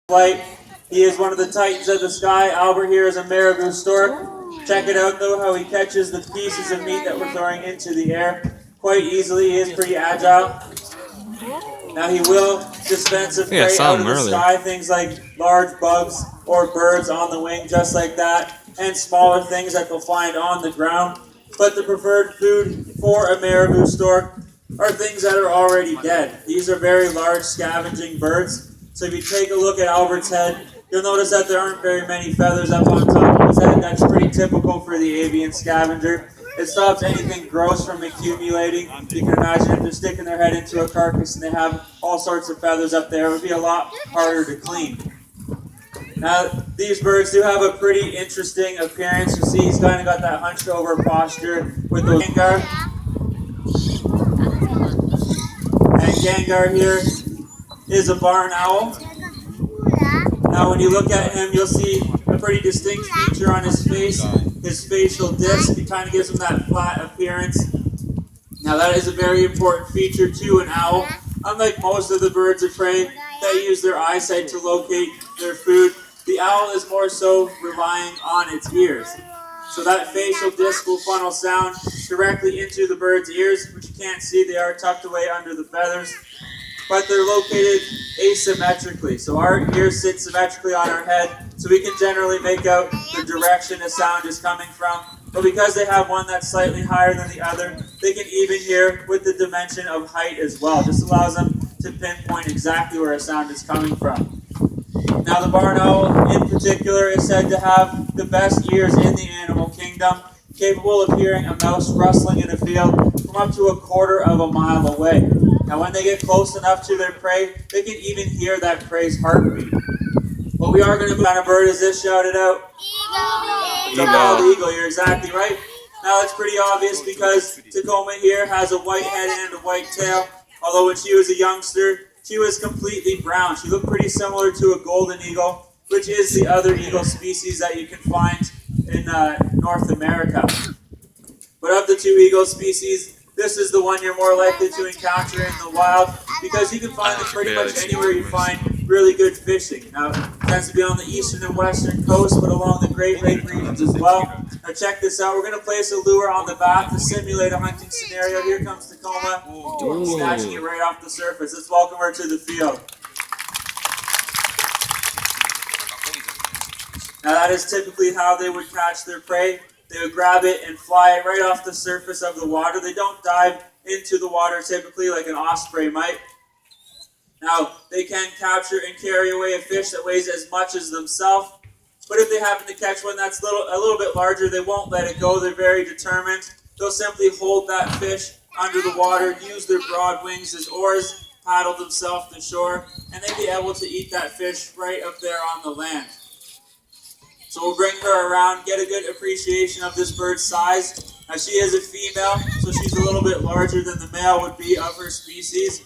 flight. He is one of the titans of the sky. Albert here is a marabou stork. Check it out though, how he catches the pieces of meat that we're throwing into the air quite easily. He is pretty agile. Now he will dispense a prey out of the sky, things like large bugs or birds on the wing, just like that, and smaller things that they'll find on the ground. But the preferred food for a marabou stork are things that are already dead. These are very large scavenging birds. So if you take a look at Albert's head, you'll notice that there aren't very many feathers up on top of his head. That's pretty typical for the avian scavenger. It stops anything gross from accumulating. You can imagine if they're sticking their head into a carcass and they have all sorts of feathers up there, it would be a lot harder to clean. Now, these birds do have a pretty interesting appearance. You see, he's kind of got that hunched over posture with those Gengar. And Gengar here is a barn owl. Now, when you look at him, you'll see a pretty distinct feature on his face. His facial disc, it kind of gives him that flat appearance. Now, that is a very important feature to an owl. Unlike most of the birds of prey that use their eyesight to locate their food, the owl is more so relying on its ears. So that facial disc will funnel sound directly into the bird's ears, which you can't see. They are tucked away under the feathers, but they're located asymmetrically. So our ears sit symmetrically on our head, so we can generally make out the direction the sound is coming from. But because they have one that's slightly higher than the other, they can even hear with the dimension of height as well. This allows them to pinpoint exactly where a sound is coming from. Now, the barn owl in particular is said to have the best ears in the animal kingdom, capable of hearing a mouse rustling in a field from up to 1/4 of a mile away. Now, when they get close enough to their prey, they can even hear that prey's heartbeat. But we are going to find a bird. Is this shouted out? Eagle. It's a bald eagle. You're exactly right. Now, it's pretty obvious because Tacoma here has a white head and a white tail. Although when she was a youngster, she was completely brown. She looked pretty similar to a golden eagle, which is the other eagle species that you can find in North America. But of the two eagle species, this is the one you're more likely to encounter in the wild because you can find it pretty much anywhere you find really good fishing. Now, it tends to be on the eastern and western coast, but along the Great Lake regions as well. Now, check this out. We're going to place a lure on the back to simulate a hunting scenario. Here comes Tacoma, snatching it right off the surface. Let's welcome her to the field. Now, that is typically how they would catch their prey. They would grab it and fly it right off the surface of the water. They don't dive into the water typically like an osprey might. Now, they can capture and carry away a fish that weighs as much as themselves. But if they happen to catch one that's a little bit larger, they won't let it go. They're very determined. They'll simply hold that fish under the water, use their broad wings as oars, paddle themselves to shore, and they'll be able to eat that fish right up there on the land. So we'll bring her around, get a good appreciation of this bird's size. Now, she is a female, so she's a little bit larger than the male would be of her species.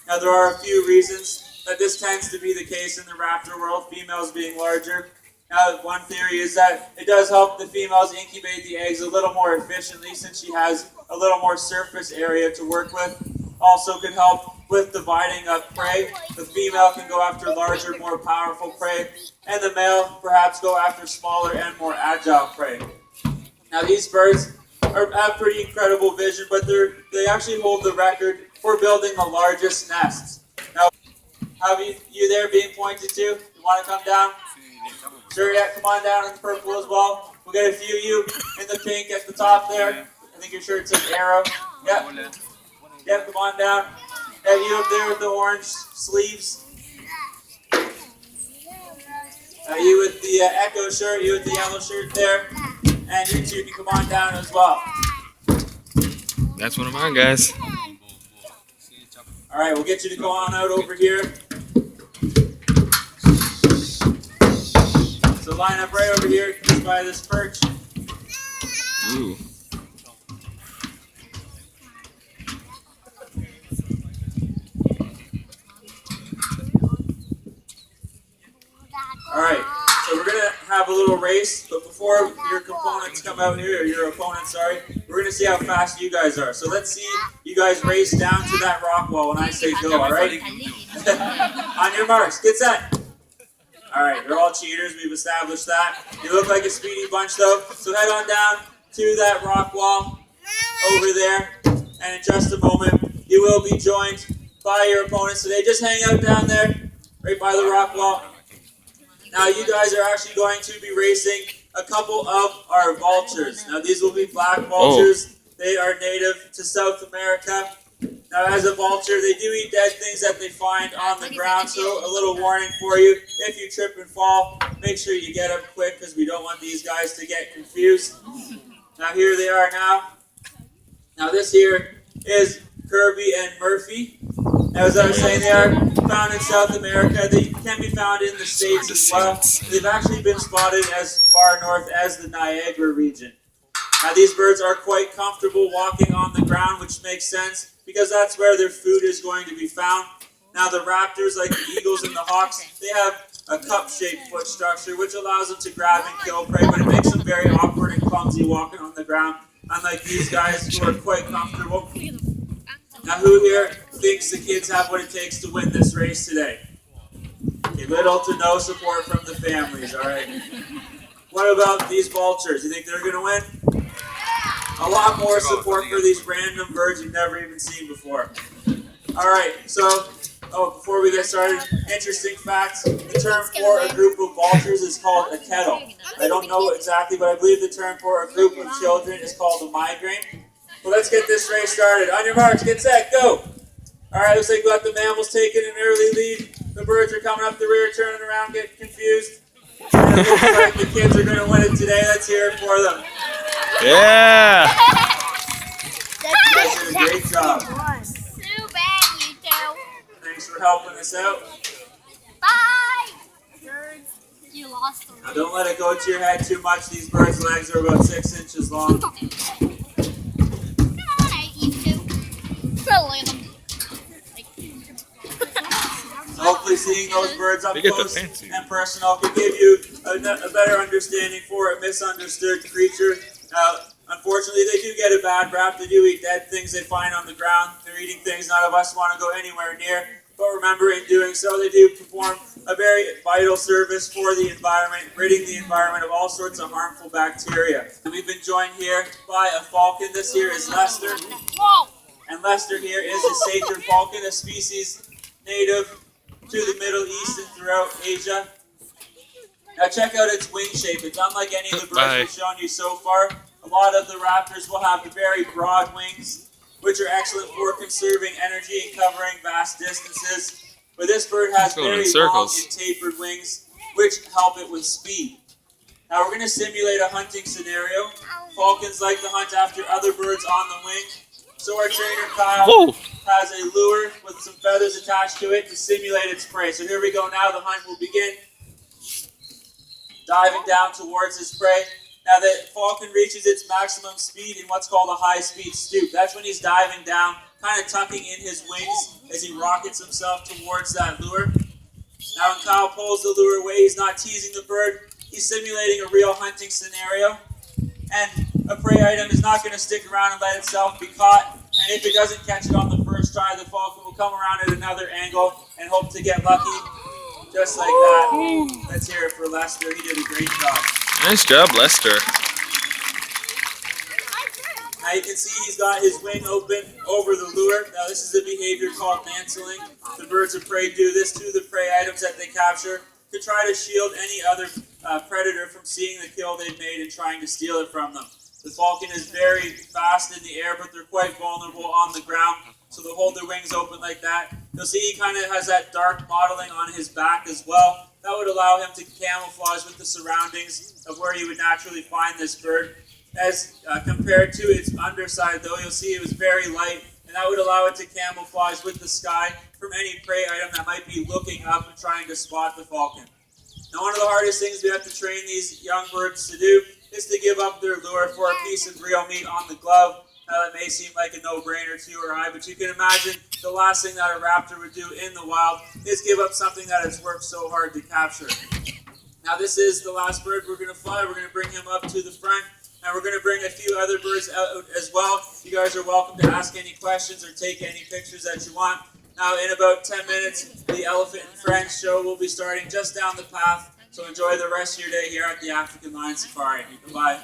Now, there are a few reasons that this tends to be the case in the raptor world, females being larger. Now, one theory is that it does help the females incubate the eggs a little more efficiently since she has a little more surface area to work with. Also could help with dividing up prey. The female can go after larger, more powerful prey, and the male perhaps go after smaller and more agile prey. Now, these birds have pretty incredible vision, but they actually hold the record for building the largest nests. Now, have you there being pointed to? You want to come down? Sure, yeah, come on down in the purple as well. We'll get a few of you in the pink at the top there. I think your shirt says arrow. Yep. Yep, come on down. Have you up there with the orange sleeves? You with the Echo shirt, you with the yellow shirt there. And you two can come on down as well. That's one of mine, guys. All right, we'll get you to go on out over here. So line up right over here, just by this perch. Ooh. All right, so we're going to have a little race, but before your components come out here, or your opponent, sorry, we're going to see how fast you guys are. So let's see you guys race down to that rock wall when I say go, all right? On your marks, get set. Alright, they're all cheaters, we've established that. You look like a speedy bunch though, so head on down to that rock wall over there, and in just a moment, you will be joined by your opponents today. Just hang out down there, right by the rock wall. Now you guys are actually going to be racing a couple of our vultures. Now these will be black vultures. They are native to South America. Now as a vulture, they do eat dead things that they find on the ground, so a little warning for you. If you trip and fall, make sure you get up quick because we don't want these guys to get confused. Now here they are now. Now this here is Kirby and Murphy. As I was saying, they are found in South America. They can be found in the States as well. They've actually been spotted as far north as the Niagara region. Now these birds are quite comfortable walking on the ground, which makes sense because that's where their food is going to be found. Now the raptors, like the eagles and the hawks, they have a cup-shaped foot structure, which allows them to grab and kill prey, but it makes them very awkward and clumsy walking on the ground, unlike these guys who are quite comfortable. Now who here thinks the kids have what it takes to win this race today? Okay, little to no support from the families, alright? What about these vultures? You think they're going to win? A lot more support for these random birds you've never even seen before. Alright, so, before we get started, interesting facts. The term for a group of vultures is called a kettle. I don't know exactly, but I believe the term for a group of children is called a migraine. Well, let's get this race started. On your marks, get set, go! Alright, looks like we got the mammals taking an early lead. The birds are coming up the rear, turning around, getting confused. And it looks like the kids are going to win it today. Let's hear it for them. Yeah! You guys did a great job. Too bad, you two. Thanks for helping us out. Bye! Birds, you lost them. Now don't let it go to your head too much. These birds' legs are about 6 inches long. Come on out, you two. Brilliant. Hopefully seeing those birds up They get the close fancy. and personal can give you a better understanding for a misunderstood creature. Unfortunately, they do get a bad rap. They do eat dead things they find on the ground. They're eating things none of us want to go anywhere near. But remember, in doing so, they do perform a very vital service for the environment, ridding the environment of all sorts of harmful bacteria. And we've been joined here by a falcon. This here is Lester. Whoa! And Lester here is a saker falcon, a species native to the Middle East and throughout Asia. Now check out its wing shape. It's unlike any of the birds we've shown you so far. A lot of the raptors will have very broad wings, which are excellent for conserving energy and covering vast distances. But this bird has very long and tapered wings, which help it with speed. Now we're going to simulate a hunting scenario. Falcons like to hunt after other birds on the wing. So our trainer Kyle has a lure with some feathers attached to it to simulate its prey. So here we go now, the hunt will begin. Diving down towards its prey. Now the falcon reaches its maximum speed in what's called a high-speed stoop. That's when he's diving down, kind of tucking in his wings as he rockets himself towards that lure. Now when Kyle pulls the lure away, he's not teasing the bird. He's simulating a real hunting scenario. And a prey item is not going to stick around and let itself be caught. And if it doesn't catch it on the first try, the falcon will come around at another angle and hope to get lucky. Just like that. Let's hear it for Lester. He did a great job. Nice job, Lester. Now you can see he's got his wing open over the lure. Now this is a behavior called mantling. The birds of prey do this to the prey items that they capture to try to shield any other predator from seeing the kill they've made and trying to steal it from them. The falcon is very fast in the air, but they're quite vulnerable on the ground, so they'll hold their wings open like that. You'll see he kind of has that dark mottling on his back as well. That would allow him to camouflage with the surroundings of where you would naturally find this bird. As compared to its underside, though, you'll see it was very light, and that would allow it to camouflage with the sky from any prey item that might be looking up and trying to spot the falcon. Now, one of the hardest things we have to train these young birds to do is to give up their lure for a piece of real meat on the glove. Now, that may seem like a no-brainer to you or I, but you can imagine the last thing that a raptor would do in the wild is give up something that it's worked so hard to capture. Now, this is the last bird we're going to fly. We're going to bring him up to the front, and we're going to bring a few other birds out as well. You guys are welcome to ask any questions or take any pictures that you want. Now, in about 10 minutes, the Elephant and Friends show will be starting just down the path. So enjoy the rest of your day here at the African Lion Safari. Goodbye.